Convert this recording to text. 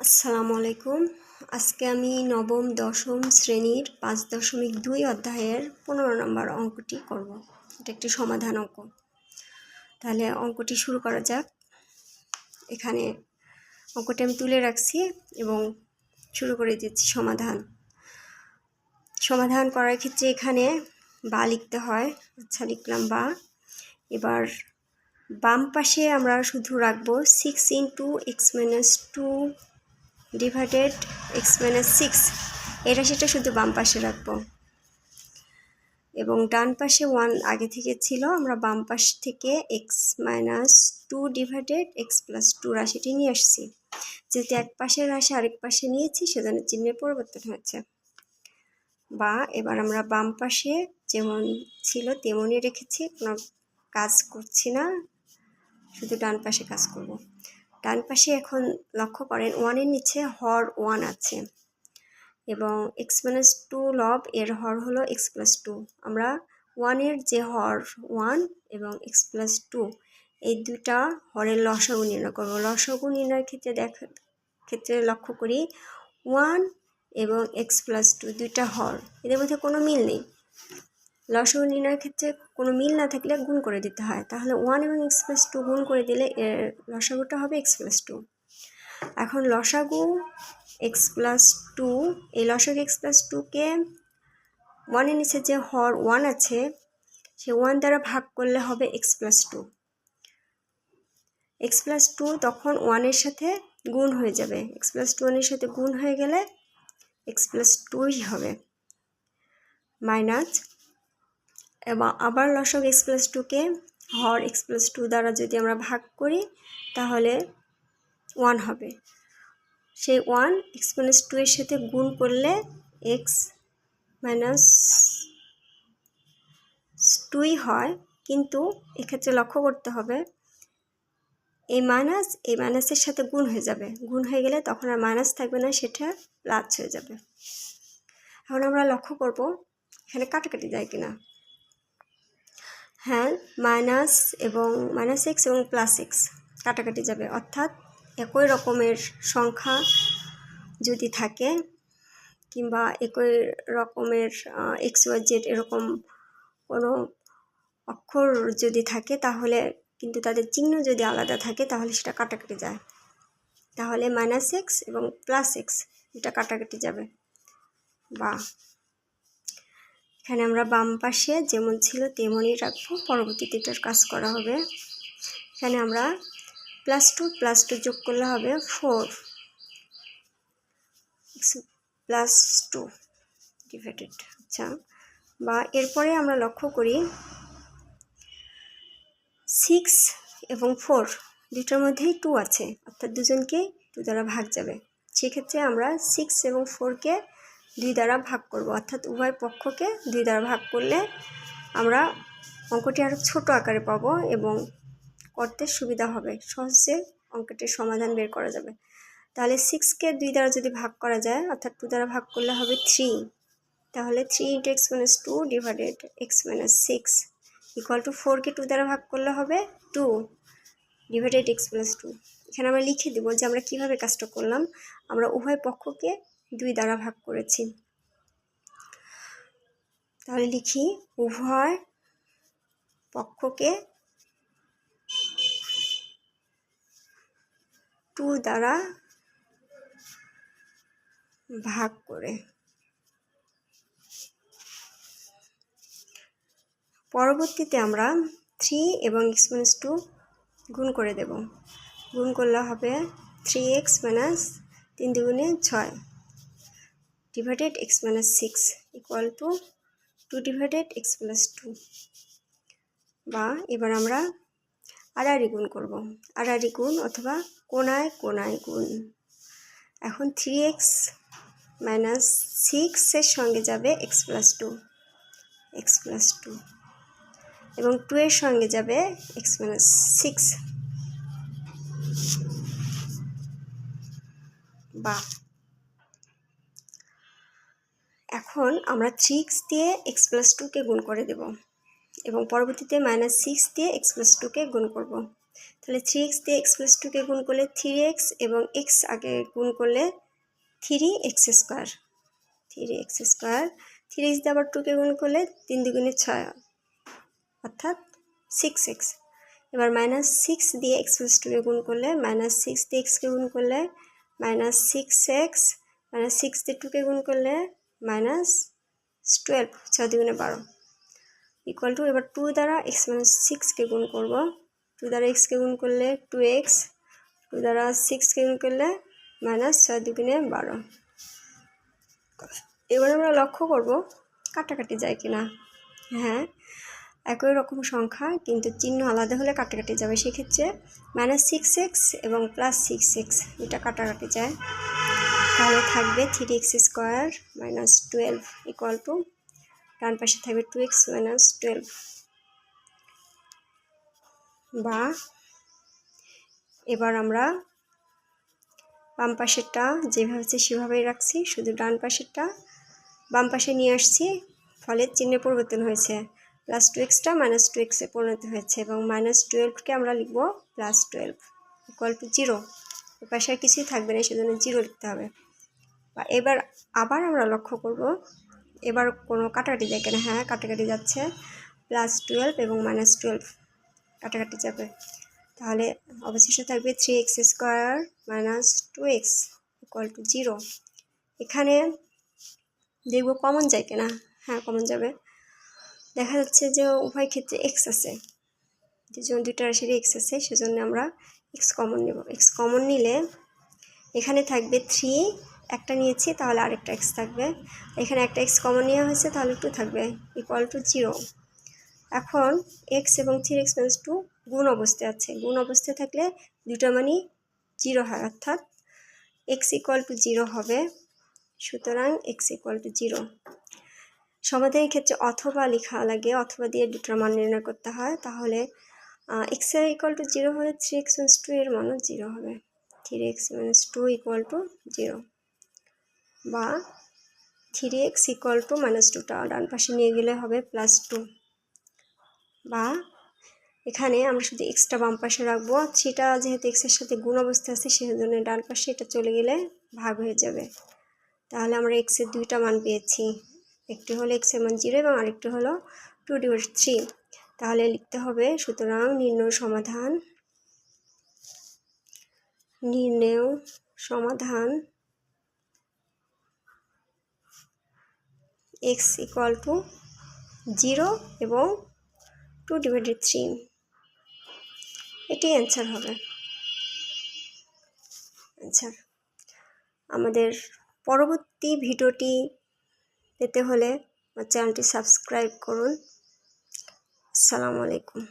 আসসালামু আলাইকুম। আজকে আমি নবম দশম শ্রেণীর 5.2 অধ্যায়ের 15 নম্বর অঙ্কটি করব। এটা একটি সমাধান অঙ্ক। তাহলে অঙ্কটি শুরু করা যাক। এখানে অঙ্কটি আমি তুলে রাখছি এবং শুরু করে দিচ্ছি সমাধান করার ক্ষেত্রে এখানে বা লিখতে হয়। আচ্ছা, লিখলাম বা। এবার বাম পাশে আমরা শুধু রাখবো 6 × x - 2 ডিভাইডেড x - 6, এটা সেটা শুধু বাম পাশে রাখবো। এবং ডান পাশে 1 আগে থেকে ছিল, আমরা বাম পাশ থেকে x - 2 ডিভাইডেড x + 2 রাশিটি নিয়ে আসছি। যেহেতু এক পাশের রাশি আরেক পাশে নিয়েছি, সেজন্য চিহ্নের পরিবর্তন হয়েছে। বা এবার আমরা বাম পাশে যেমন ছিল তেমনই রেখেছি, কোনো কাজ করছি না, শুধু ডান পাশে কাজ করব। ডান পাশে এখন লক্ষ্য করেন 1 এর নিচে হর 1 আছে এবং x - 2 লব এর হর হলো x + 2। আমরা 1 এর যে হর 1 এবং x + 2 এই দুটা হরের লসাগু নির্ণয় করব। লসাগু নির্ণয়ের ক্ষেত্রে লক্ষ্য করি 1 এবং x + 2 দুইটা হর, এদের মধ্যে কোনো মিল নেই। লসাগু নির্ণয়ের ক্ষেত্রে কোনো মিল না থাকলে গুণ করে দিতে হয়। তাহলে 1 এবং x + 2 গুণ করে দিলে এর লসাগুটা হবে x + 2। এখন লসাগু x + 2, এই লসাগু x + 2কে 1 এর নিচে যে হর 1 আছে সে 1 দ্বারা ভাগ করলে হবে x + 2। x + 2 তখন 1 এর সাথে গুণ হয়ে যাবে। x + 2 এর সাথে গুণ হয়ে গেলে x + 2ই হবে মাইনাস। এবং আবার লসাগু x + 2কে হর x + 2 দ্বারা যদি আমরা ভাগ করি তাহলে 1 হবে। সেই 1 x - 2 এর সাথে গুণ করলে x - 2ই হয়, কিন্তু এক্ষেত্রে লক্ষ্য করতে হবে এই মাইনাসের সাথে গুণ হয়ে যাবে। গুণ হয়ে গেলে তখন আর মাইনাস থাকবে না, সেটা প্লাস হয়ে যাবে। এখন আমরা লক্ষ্য করব এখানে কাটাকাটি যায় কিনা। হ্যাঁ, মাইনাস x এবং +x কাটাকাটি যাবে, অর্থাৎ একই রকমের সংখ্যা যদি থাকে কিংবা একই রকমের x, y, z এরকম কোনো অক্ষর যদি থাকে তাহলে কিন্তু তাদের চিহ্ন যদি আলাদা থাকে তাহলে সেটা কাটাকাটি যায়। তাহলে -x এবং +x এটা কাটাকাটি যাবে। বা এখানে আমরা বাম পাশে যেমন ছিল তেমনই রাখবো, পরবর্তীতে এটার কাজ করা হবে। এখানে আমরা +2 + 2 যোগ করলে হবে 4 + 2 ডিভাইডেড। আচ্ছা, বা এরপরে আমরা লক্ষ্য করি 6 এবং 4 দুটোর মধ্যেই 2 আছে, অর্থাৎ দুজনকে 2 দ্বারা ভাগ যাবে। সেক্ষেত্রে আমরা 6 এবং 4কে 2 দ্বারা ভাগ করব, অর্থাৎ উভয় পক্ষকে 2 দ্বারা ভাগ করলে আমরা অঙ্কটি আরও ছোট আকারে পাবো এবং করতে সুবিধা হবে, সহজে অঙ্কটির সমাধান বের করা যাবে। তাহলে 6কে 2 দ্বারা যদি ভাগ করা যায়, অর্থাৎ 2 দ্বারা ভাগ করলে হবে 3। তাহলে 3 × x - 2 divided x - 6 equal to 4কে 2 দ্বারা ভাগ করলে হবে 2 ডিভাইডেড x + 2। এখানে আমরা লিখে দেবো যে আমরা কিভাবে কাজটা করলাম। আমরা উভয় পক্ষকে 2 দ্বারা ভাগ করেছি। তাহলে লিখি উভয় পক্ষকে 2 দ্বারা ভাগ করে। পরবর্তীতে আমরা 3 এবং x - 2 গুণ করে দেব। গুণ করলে হবে 3x - 3 × 6 divided x - 6 equal two 2 divided x + 2। বা এবার আমরা আড়াআড়ি গুণ করব, আড়াআড়ি গুণ অথবা কোণায় কোণায় গুণ। এখন 3x - 6 এর সঙ্গে যাবে x + 2 এবং 2 এর সঙ্গে যাবে x - 6। বা এখন আমরা 3x দিয়ে x + 2কে গুণ করে দেব এবং পরবর্তীতে -6 দিয়ে x + 2কে গুণ করব। তাহলে 3x দিয়ে x + 2 কে গুণ করলে 3x এবং x আগে গুণ করলে 3x square 3x square 3x দিয়ে আবার 2 কে গুণ করলে 3 দুগুণে 6 অর্থাৎ 6x। এবার -6 দিয়ে x + 2 কে গুণ করলে -6 দিয়ে x কে গুণ করলে -6x -6 দিয়ে 2 কে গুণ করলে -12 6 দুগুণে 12 ইকুয়াল টু এবার 2 দ্বারা x - 6 কে গুণ করব 2 দ্বারা x কে গুণ করলে 2x 2 দ্বারা 6 কে গুণ করলে -6 দুগুণে 12। এবার আমরা লক্ষ্য করব কাটাকাটি যায় কিনা। হ্যাঁ, একই রকম সংখ্যা কিন্তু চিহ্ন আলাদা হলে কাটাকাটি যাবে। সেক্ষেত্রে -6x এবং +6x এটা কাটাকাটি যায়। তাহলে থাকবে 3x স্কোয়ার -12 ইকুয়াল টু ডান পাশে থাকবে 2x - 12 বা এবার আমরা বাম পাশেরটা যেভাবে আছে সেভাবেই রাখছি, শুধু ডান পাশেরটা বাম পাশে নিয়ে আসছি, ফলে চিহ্নে পরিবর্তন হয়েছে। +2xটা -2xে পরিণত হয়েছে এবং -12কে আমরা লিখব +12 ইকুয়াল টু 0। এ পাশে আর কিছুই থাকবে না, সেজন্য 0 লিখতে হবে। বা এবার আবার আমরা লক্ষ্য করব এবার কোনো কাটাকাটি যায় কিনা। হ্যাঁ, কাটাকাটি যাচ্ছে। +12 এবং -12 কাটাকাটি যাবে। তাহলে অবশিষ্ট থাকবে 3x square -2x equal to 0। এখানে দেখব কমন যায় কিনা। হ্যাঁ, কমন যাবে। দেখা যাচ্ছে যে উভয় ক্ষেত্রে x আছে, যেজন্য দুইটা রাশির x আছে, সেজন্য আমরা x কমন নেব। x কমন নিলে এখানে থাকবে 3, একটা নিয়েছি তাহলে আরেকটা x থাকবে। এখানে একটা x কমন নেওয়া হয়েছে তাহলে 2 থাকবে ইকুয়াল টু 0। এখন x এবং 3x - 2 গুণ অবস্থায় আছে। গুণ অবস্থায় থাকলে দুটো মানই 0 হয়, অর্থাৎ x ইকুয়াল টু 0 হবে। সুতরাং x ইকুয়াল টু 0। সমাধানের ক্ষেত্রে অথবা লেখা লাগে, অথবা দিয়ে দুটোর মান নির্ণয় করতে হয়। তাহলে x এর ইকুয়াল টু 0 হলে 3x - 2 এর মানও 0 হবে। 3x - 2 ইকুয়াল টু 0 বা 3x ইকুয়াল টু -2টা ডান পাশে নিয়ে গেলে হবে +2 বা এখানে আমরা শুধু এক্সটা বাম পাশে রাখবো। 3টা যেহেতু x এর সাথে গুণ অবস্থায় আছে, সেজন্য ডান পাশে এটা চলে গেলে ভাগ হয়ে যাবে। তাহলে আমরা x এর দুইটা মান পেয়েছি, একটি হলো x এর মান 0 এবং আরেকটি হলো 2/3। তাহলে লিখতে হবে সুতরাং নির্ণয় সমাধান x ইকুয়াল টু 0 এবং 2/3, এটি অ্যান্সার হবে। অ্যান্সার। আমাদের পরবর্তী ভিডিওটি পেতে হলে আমার চ্যানেলটি সাবস্ক্রাইব করুন। আসসালামু আলাইকুম।